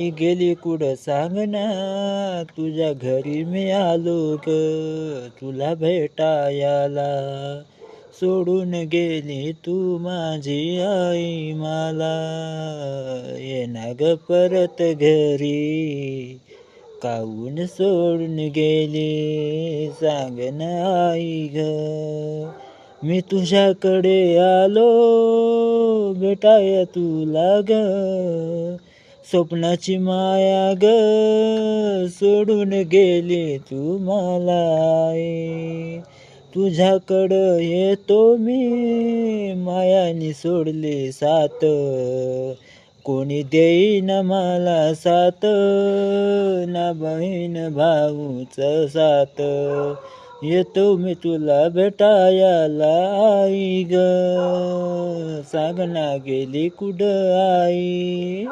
गेली कुठं सांग ना, तुझ्या घरी मी आलो ग तुला भेटायला. सोडून गेली तू माझी आई मला, ये ना ग परत घरी. काहून सोडून गेली सांग ना आई ग. मी तुझ्याकडे आलो भेटाया तुला ग. स्वप्नाची माया ग सोडून गेली तू मला आई. तुझ्याकडं येतो मी मायानी सोडली साथ. कोणी देईन मला साथ, ना बहीण भाऊच साथ. येतो मी तुला भेटायला आई ग. सांग ना गेली कुठं आई.